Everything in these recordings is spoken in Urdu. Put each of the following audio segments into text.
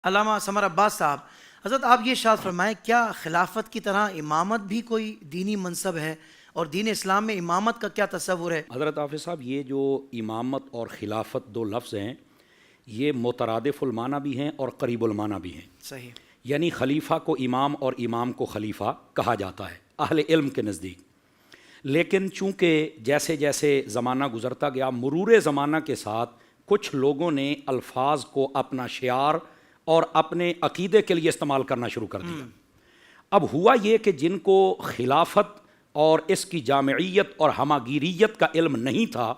علامہ سمر عباس صاحب، حضرت آپ یہ ارشاد فرمائیں، کیا خلافت کی طرح امامت بھی کوئی دینی منصب ہے؟ اور دین اسلام میں امامت کا کیا تصور ہے؟ حضرت حافظ صاحب، یہ جو امامت اور خلافت دو لفظ ہیں، یہ مترادف المعنی بھی ہیں اور قریب المعنی بھی ہیں۔ صحیح۔ یعنی خلیفہ کو امام اور امام کو خلیفہ کہا جاتا ہے اہل علم کے نزدیک، لیکن چونکہ جیسے جیسے زمانہ گزرتا گیا، مرور زمانہ کے ساتھ کچھ لوگوں نے الفاظ کو اپنا شعار اور اپنے عقیدے کے لیے استعمال کرنا شروع کر دیا۔ اب ہوا یہ کہ جن کو خلافت اور اس کی جامعیت اور ہماگیریت کا علم نہیں تھا،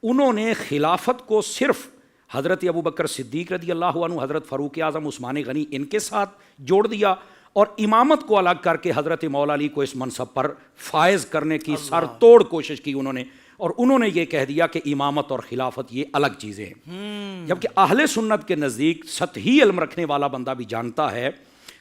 انہوں نے خلافت کو صرف حضرت ابوبکر صدیق رضی اللہ عنہ، حضرت فاروق اعظم، عثمان غنی ان کے ساتھ جوڑ دیا، اور امامت کو الگ کر کے حضرت مولا علی کو اس منصب پر فائز کرنے کی سر توڑ کوشش کی انہوں نے، اور انہوں نے یہ کہہ دیا کہ امامت اور خلافت یہ الگ چیزیں ہیں۔ جبکہ اہل سنت کے نزدیک سطحی علم رکھنے والا بندہ بھی جانتا ہے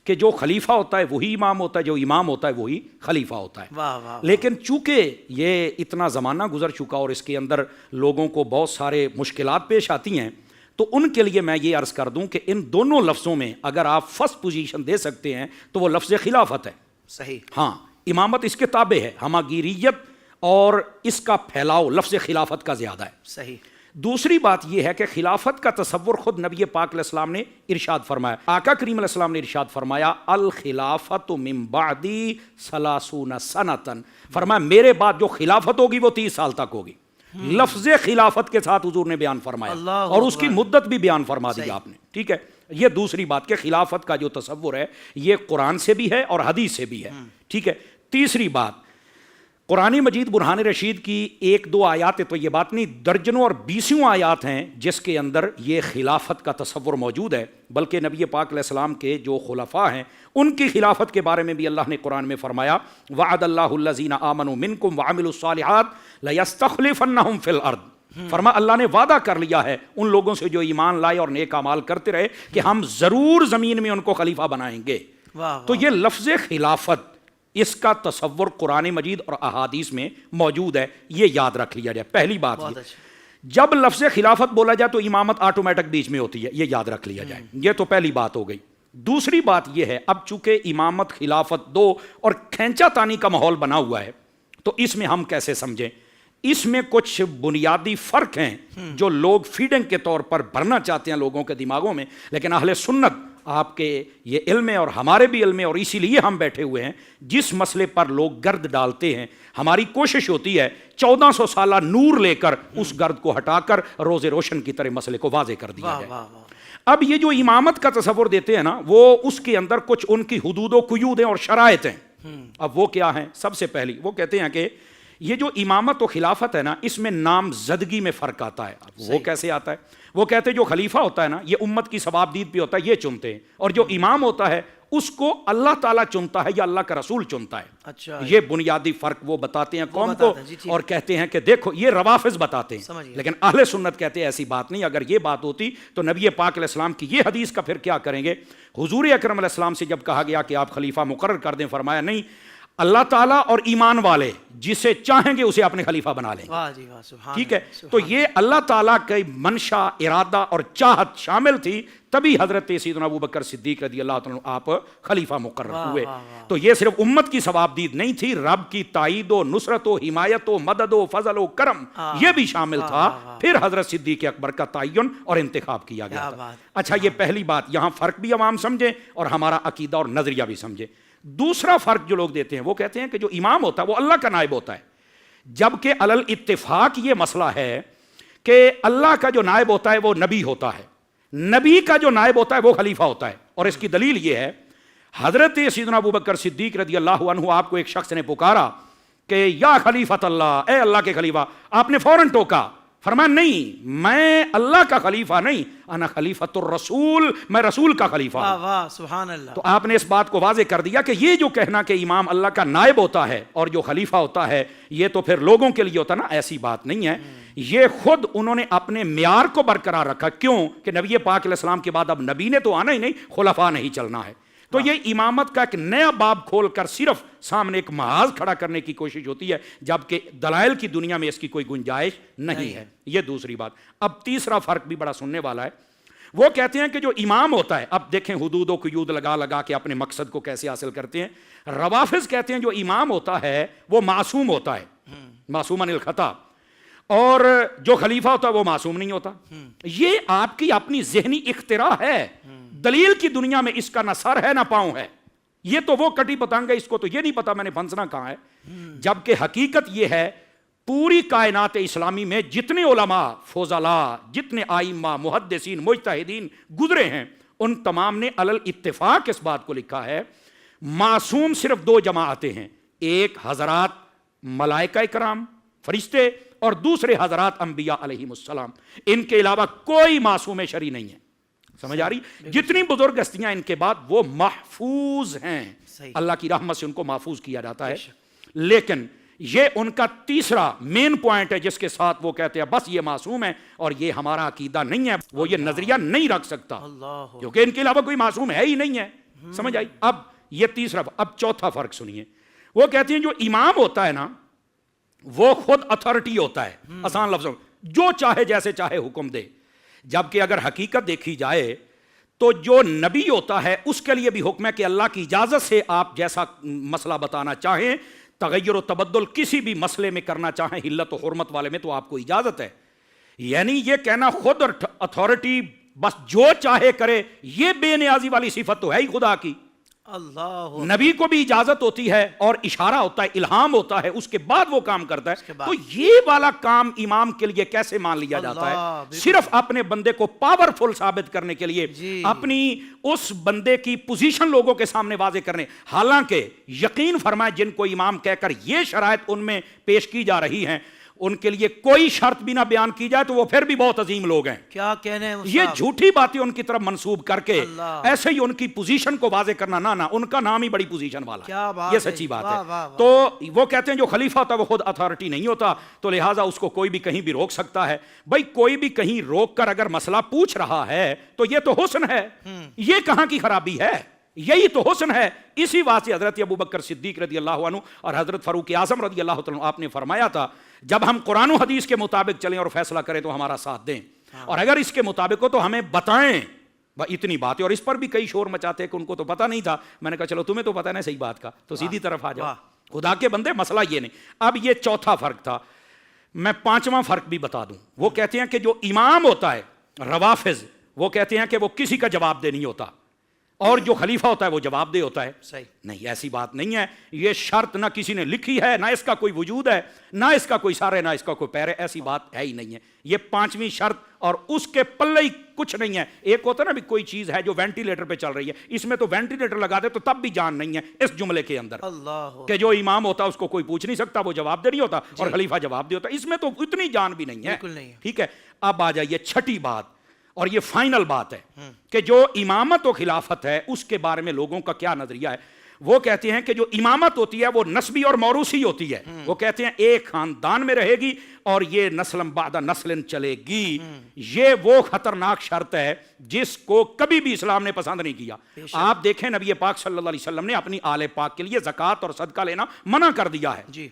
کہ جو خلیفہ ہوتا ہے وہی امام ہوتا ہے، جو امام ہوتا ہے وہی خلیفہ ہوتا ہے۔ واہ واہ۔ لیکن چونکہ یہ اتنا زمانہ گزر چکا اور اس کے اندر لوگوں کو بہت سارے مشکلات پیش آتی ہیں، تو ان کے لیے میں یہ عرض کر دوں کہ ان دونوں لفظوں میں اگر آپ فرسٹ پوزیشن دے سکتے ہیں تو وہ لفظ خلافت ہے۔ صحیح۔ ہاں، امامت اس کے تابع ہے، ہماگیریت اور اس کا پھیلاؤ لفظ خلافت کا زیادہ ہے۔ صحیح۔ دوسری بات یہ ہے کہ خلافت کا تصور خود نبی پاک علیہ السلام نے ارشاد فرمایا، آقا کریم علیہ السلام نے ارشاد فرمایا، الخلافت من بعدی 30 سنۃ، فرمایا میرے بعد جو خلافت ہوگی وہ 30 سال تک ہوگی۔ لفظ خلافت کے ساتھ حضور نے بیان فرمایا اور اس کی مدت بھی بیان فرما دی آپ نے، ٹھیک ہے۔ یہ دوسری بات کہ خلافت کا جو تصور ہے یہ قرآن سے بھی ہے اور حدیث سے بھی ہے، ٹھیک ہے۔ تیسری بات، قرآن مجید برہان رشید کی 1-2 آیات، تو یہ بات نہیں، درجنوں اور 20 آیات ہیں جس کے اندر یہ خلافت کا تصور موجود ہے۔ بلکہ نبی پاک علیہ السلام کے جو خلفاء ہیں ان کی خلافت کے بارے میں بھی اللہ نے قرآن میں فرمایا، وعد اللہ الذین آمنوا منکم وعملوا الصالحات لیستخلفنہم فی الارض، فرما اللہ نے وعدہ کر لیا ہے ان لوگوں سے جو ایمان لائے اور نیک اعمال کرتے رہے کہ ہم ضرور زمین میں ان کو خلیفہ بنائیں گے۔ تو یہ لفظ خلافت، اس کا تصور قرآن مجید اور احادیث میں موجود ہے، یہ یاد رکھ لیا جائے۔ پہلی بات یہ، جب لفظ خلافت بولا جائے تو امامت آٹومیٹک بیچ میں ہوتی ہے، یہ یاد رکھ لیا جائے، یہ تو پہلی بات ہو گئی۔ دوسری بات یہ ہے، اب چونکہ امامت خلافت دو اور کھینچا تانی کا ماحول بنا ہوا ہے، تو اس میں ہم کیسے سمجھیں؟ اس میں کچھ بنیادی فرق ہیں جو لوگ فیڈنگ کے طور پر بھرنا چاہتے ہیں لوگوں کے دماغوں میں، لیکن اہل سنت آپ کے یہ علم ہے اور ہمارے بھی علم ہے، اور اسی لیے ہم بیٹھے ہوئے ہیں۔ جس مسئلے پر لوگ گرد ڈالتے ہیں، ہماری کوشش ہوتی ہے 1400 سالہ نور لے کر اس گرد کو ہٹا کر روز روشن کی طرح مسئلے کو واضح کر دیا جائے۔ اب یہ جو امامت کا تصور دیتے ہیں نا، وہ اس کے اندر کچھ ان کی حدود و قیود ہیں اور شرائط ہیں۔ اب وہ کیا ہیں؟ سب سے پہلی وہ کہتے ہیں کہ یہ جو امامت و خلافت ہے نا، اس میں نامزدگی میں فرق آتا ہے۔ وہ کیسے آتا ہے؟ وہ کہتے ہیں جو خلیفہ ہوتا ہے نا، یہ امت کی ثوابدید پہ ہوتا ہے، یہ چنتے ہیں، اور جو امام ہوتا ہے اس کو اللہ تعالیٰ چنتا ہے یا اللہ کا رسول چنتا ہے۔ اچھا، یہ بنیادی فرق وہ بتاتے ہیں قوم کو، اور کہتے ہیں کہ دیکھو یہ روافظ بتاتے ہیں، لیکن اہل سنت کہتے ہیں ایسی بات نہیں۔ اگر یہ بات ہوتی تو نبی پاک علیہ السلام کی یہ حدیث کا پھر کیا کریں گے؟ حضور اکرم علیہ السلام سے جب کہا گیا کہ آپ خلیفہ مقرر کر دیں، فرمایا نہیں، اللہ تعالیٰ اور ایمان والے جسے چاہیں گے اسے اپنے خلیفہ بنا لیں گے، ٹھیک ہے۔ تو یہ اللہ تعالیٰ کی منشا، ارادہ اور چاہت شامل تھی، تبھی حضرت سیدنا ابوبکر صدیق رضی اللہ عنہ آپ خلیفہ مقرر ہوئے۔ تو یہ صرف امت کی ثوابدید نہیں تھی، رب کی تائید و نصرت و حمایت و مدد و فضل و کرم یہ بھی شامل تھا۔ پھر حضرت صدیق اکبر کا تعین اور انتخاب کیا گیا تھا۔ اچھا، یہ پہلی بات، یہاں فرق بھی عوام سمجھیں اور ہمارا عقیدہ اور نظریہ بھی سمجھیں۔ دوسرا فرق جو لوگ دیتے ہیں وہ کہتے ہیں کہ جو امام ہوتا ہے وہ اللہ کا نائب ہوتا ہے، جبکہ علل اتفاق یہ مسئلہ ہے کہ اللہ کا جو نائب ہوتا ہے وہ نبی ہوتا ہے، نبی کا جو نائب ہوتا ہے وہ خلیفہ ہوتا ہے۔ اور اس کی دلیل یہ ہے، حضرت سیدنا ابوبکر صدیق رضی اللہ عنہ آپ کو ایک شخص نے پکارا کہ یا خلیفۃ اللہ، اے اللہ کے خلیفہ، آپ نے فوراً ٹوکا، فرمایا نہیں، میں اللہ کا خلیفہ نہیں، انا خلیفۃ الرسول، میں رسول کا خلیفہ ہوں۔ واہ، سبحان اللہ۔ تو آپ نے اس بات کو واضح کر دیا کہ یہ جو کہنا کہ امام اللہ کا نائب ہوتا ہے اور جو خلیفہ ہوتا ہے یہ تو پھر لوگوں کے لیے ہوتا نا، ایسی بات نہیں ہے۔ یہ خود انہوں نے اپنے معیار کو برقرار رکھا، کیوں کہ نبی پاک علیہ السلام کے بعد اب نبی نے تو آنا ہی نہیں، خلفاء نہیں چلنا ہے۔ تو یہ امامت کا ایک نیا باب کھول کر صرف سامنے ایک محاذ کھڑا کرنے کی کوشش ہوتی ہے، جبکہ دلائل کی دنیا میں اس کی کوئی گنجائش نہیں ہے۔ یہ دوسری بات۔ اب تیسرا فرق بھی بڑا سننے والا ہے۔ وہ کہتے ہیں کہ جو امام ہوتا ہے، اب دیکھیں حدود و قیود لگا لگا کے اپنے مقصد کو کیسے حاصل کرتے ہیں. روافض کہتے ہیں جو امام ہوتا ہے وہ معصوم ہوتا ہے، معصوم عن الخطا، اور جو خلیفہ ہوتا ہے وہ معصوم نہیں ہوتا. یہ آپ کی اپنی ذہنی اختراع ہے. دلیل کی دنیا میں اس کا نہ سر ہے نہ پاؤں ہے. یہ تو وہ کٹی پتنگ ہے، اس کو تو یہ نہیں پتا میں نے پھنسنا کہاں ہے. جبکہ حقیقت یہ ہے پوری کائنات اسلامی میں جتنے علماء فضلاء، جتنے ائمہ محدثین مجتہدین گزرے ہیں، ان تمام نے علی الاتفاق اس بات کو لکھا ہے معصوم صرف دو جماعتیں ہیں. ایک حضرات ملائکہ کرام فرشتے، اور دوسرے حضرات انبیاء علیہم السلام. ان کے علاوہ کوئی معصوم شرعی نہیں ہے. سمجھ آ رہی؟ جتنی بزرگ ہستیاں ان کے بعد وہ محفوظ ہیں، اللہ کی رحمت سے ان کو محفوظ کیا جاتا ہے. لیکن یہ ان کا تیسرا مین پوائنٹ ہے جس کے ساتھ وہ کہتے ہیں بس یہ معصوم ہے اور یہ ہمارا عقیدہ نہیں ہے. وہ یہ نظریہ نہیں رکھ سکتا کیونکہ ان کے علاوہ کوئی معصوم ہے ہی نہیں ہے. سمجھ آئی؟ اب یہ تیسرا. اب چوتھا فرق سنیے. وہ کہتے ہیں جو امام ہوتا ہے نا وہ خود اتھارٹی ہوتا ہے، آسان لفظوں جو چاہے جیسے چاہے حکم دے. جبکہ اگر حقیقت دیکھی جائے تو جو نبی ہوتا ہے اس کے لیے بھی حکم ہے کہ اللہ کی اجازت سے آپ جیسا مسئلہ بتانا چاہیں، تغیر و تبدل کسی بھی مسئلے میں کرنا چاہیں حلت و حرمت والے میں، تو آپ کو اجازت ہے. یعنی یہ کہنا خود اتھارٹی بس جو چاہے کرے، یہ بے نیازی والی صفت تو ہے ہی خدا کی. اللہ نبی کو بھی اجازت ہوتی ہے اور اشارہ ہوتا ہے، الہام ہوتا ہے، اس کے بعد وہ کام کرتا ہے. تو یہ والا کام امام کے لیے کیسے مان لیا جاتا ہے؟ صرف اپنے بندے کو پاورفل ثابت کرنے کے لیے، اپنی اس بندے کی پوزیشن لوگوں کے سامنے واضح کرنے. حالانکہ یقین فرمائے جن کو امام کہہ کر یہ شرائط ان میں پیش کی جا رہی ہیں، ان کے لیے کوئی شرط بھی نہ بیان کی جائے تو وہ پھر بھی بہت عظیم لوگ ہیں. کیا کہنے ہیں یہ جھوٹی باتیں ان کی طرف منسوب کر کے ایسے ہی ان کی پوزیشن کو واضح کرنا، نہ ان کا نام ہی بڑی پوزیشن والا. یہ سچی بات ہے. تو وہ کہتے ہیں جو خلیفہ ہوتا ہے وہ خود اتھارٹی نہیں ہوتا، تو لہٰذا اس کو کوئی بھی کہیں بھی روک سکتا ہے. بھائی کوئی بھی کہیں روک کر اگر مسئلہ پوچھ رہا ہے تو یہ تو حسن ہے، یہ کہاں کی خرابی ہے؟ یہی تو حسن ہے. اسی واسطے حضرت ابوبکر صدیق رضی اللہ عنہ اور حضرت فاروق اعظم رضی اللہ عنہ آپ نے فرمایا تھا جب ہم قرآن و حدیث کے مطابق چلیں اور فیصلہ کریں تو ہمارا ساتھ دیں، اور اگر اس کے مطابق ہو تو ہمیں بتائیں. اتنی باتیں، اور اس پر بھی کئی شور مچاتے ہیں کہ ان کو تو پتہ نہیں تھا. میں نے کہا چلو تمہیں تو پتہ نہیں صحیح بات کا، تو سیدھی طرف آ جاؤ. خدا کے بندے مسئلہ یہ نہیں. اب یہ چوتھا فرق تھا. میں پانچواں فرق بھی بتا دوں. وہ کہتے ہیں کہ جو امام ہوتا ہے روافض، وہ کہتے ہیں کہ وہ کسی کا جواب دہ نہیں ہوتا، اور جو خلیفہ ہوتا ہے وہ جواب دہ ہوتا ہے. صحیح نہیں، ایسی بات نہیں ہے. یہ شرط نہ کسی نے لکھی ہے، نہ اس کا کوئی وجود ہے، نہ اس کا کوئی سر ہے، نہ اس کا کوئی پیر ہے. ایسی بات ہے ہی نہیں ہے. یہ پانچویں شرط اور اس کے پلے ہی کچھ نہیں ہے. ایک ہوتا ہے نا بھی کوئی چیز ہے جو وینٹیلیٹر پہ چل رہی ہے، اس میں تو وینٹیلیٹر لگا دے تو تب بھی جان نہیں ہے اس جملے کے اندر. اللہ کہ جو امام ہوتا ہے اس کو کوئی پوچھ نہیں سکتا، وہ جواب دہ نہیں ہوتا، اور خلیفہ جواب دہ ہوتا ہے. اس میں تو اتنی جان بھی نہیں ہے. ٹھیک ہے. اب آ جائیے چھٹی بات، اور یہ فائنل بات ہے کہ جو امامت و خلافت ہے اس کے بارے میں لوگوں کا کیا نظریہ ہے. وہ کہتے ہیں کہ جو امامت ہوتی ہے وہ نسبی اور موروثی ہوتی ہے. وہ کہتے ہیں ایک خاندان میں رہے گی اور یہ نسل بعد نسل چلے گی. یہ وہ خطرناک شرط ہے جس کو کبھی بھی اسلام نے پسند نہیں کیا. آپ دیکھیں نبی پاک صلی اللہ علیہ وسلم نے اپنی آل پاک کے لیے زکوٰۃ اور صدقہ لینا منع کر دیا ہے. جی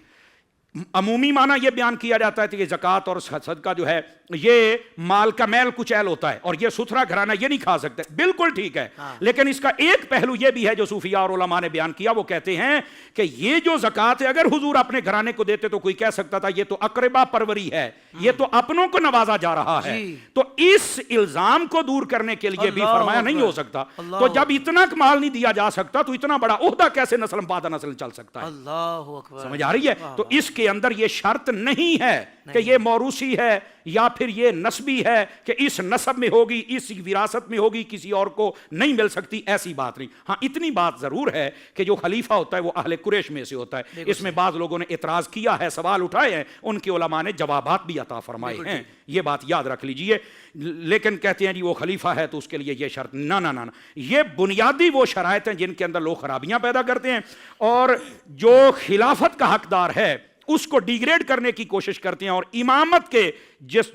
عمومی معنی یہ بیان کیا جاتا ہے کہ زکوٰۃ اور صدقہ جو ہے یہ مال کا میل کچیل ہوتا ہے اور یہ ستھرا گھرانہ یہ نہیں کھا سکتے. بالکل ٹھیک ہے. لیکن اس کا ایک پہلو یہ بھی ہے جو صوفیاء اور علماء نے بیان کیا. وہ کہتے ہیں کہ یہ جو زکوٰۃ ہے اگر حضور اپنے گھرانے کو دیتے تو کوئی کہہ سکتا تھا یہ تو اقربا پروری ہے، یہ تو اپنوں کو نوازا جا رہا ہے. تو اس الزام کو دور کرنے کے لیے بھی فرمایا نہیں ہو سکتا. تو جب اتنا مال نہیں دیا جا سکتا تو اتنا بڑا عہدہ کیسے نسل بعد نسل چل سکتا ہے؟ اللہ اکبر. سمجھ آ رہی ہے؟ تو اس کے اندر یہ شرط نہیں ہے کہ یہ موروثی ہے یا پھر یہ نسبی ہے کہ اس نسب میں ہوگی، اس وراثت میں ہوگی، کسی اور کو نہیں مل سکتی. ایسی بات نہیں. ہاں اتنی بات ضرور ہے کہ جو خلیفہ ہوتا ہے وہ اہل قریش میں سے ہوتا ہے. اس میں بعض لوگوں نے اعتراض کیا ہے، سوال اٹھائے ہیں، ان کے علماء نے جوابات بھی عطا فرمائے ہیں. یہ بات یاد رکھ لیجئے. لیکن کہتے ہیں جی وہ خلیفہ ہے تو اس کے لیے یہ شرط نہ نہ نہ. یہ بنیادی وہ شرائط ہیں جن کے اندر لوگ خرابیاں پیدا کرتے ہیں، اور جو خلافت کا حقدار ہے اس کو ڈیگریڈ کرنے کی کوشش کرتے ہیں، اور امامت کے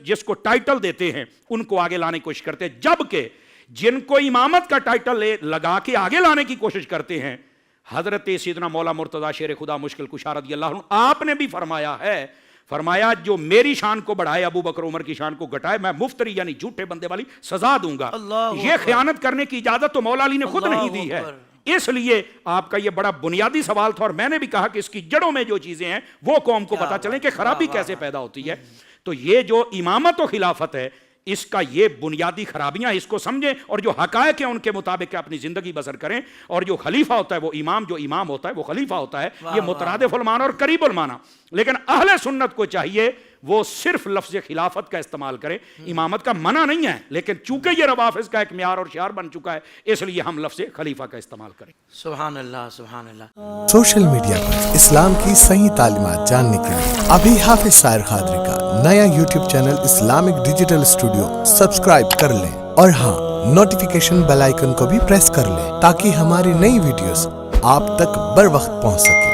جس کو ٹائٹل دیتے ہیں ان کو آگے لانے کی کوشش کرتے ہیں. جبکہ جن کو امامت کا ٹائٹل لگا کے آگے لانے کی کوشش کرتے ہیں، حضرت سیدنا مولا مرتضی شیر خدا مشکل کشا رضی اللہ عنہ آپ نے بھی فرمایا ہے، فرمایا جو میری شان کو بڑھائے ابو بکر عمر کی شان کو گھٹائے میں مفتری یعنی جھوٹے بندے والی سزا دوں گا. یہ خیانت کرنے کی اجازت تو مولا علی نے خود نہیں دی ہے. اس لیے آپ کا یہ بڑا بنیادی سوال تھا اور میں نے بھی کہا کہ اس کی جڑوں میں جو چیزیں ہیں وہ قوم کو پتا چلیں کہ خرابی کیسے پیدا ہوتی ہے. تو یہ جو امامت و خلافت ہے اس کا یہ بنیادی خرابیاں اس کو سمجھیں اور جو حقائق ہیں ان کے مطابق اپنی زندگی بسر کریں. اور جو خلیفہ ہوتا ہے وہ امام، جو امام ہوتا ہے وہ خلیفہ ہوتا ہے. یہ مترادف المعنی اور قریب المعنی. لیکن اہل سنت کو چاہیے وہ صرف لفظ خلافت کا استعمال کریں. امامت کا منع نہیں ہے لیکن چونکہ یہ روافض کا ایک معیار اور شعار بن چکا ہے اس لیے ہم لفظ خلیفہ کا استعمال کریں. سبحان اللہ سبحان اللہ. سوشل میڈیا پر اسلام کی صحیح تعلیمات جاننے کے لیے ابھی حافظ سائر قادری کا نیا YouTube channel Islamic digital studio subscribe کر لیں اور ہاں نوٹیفیکیشن بیل آئیکن کو بھی پریس کر لیں تاکہ ہماری نئی ویڈیوز آپ تک بر وقت پہنچ سکیں.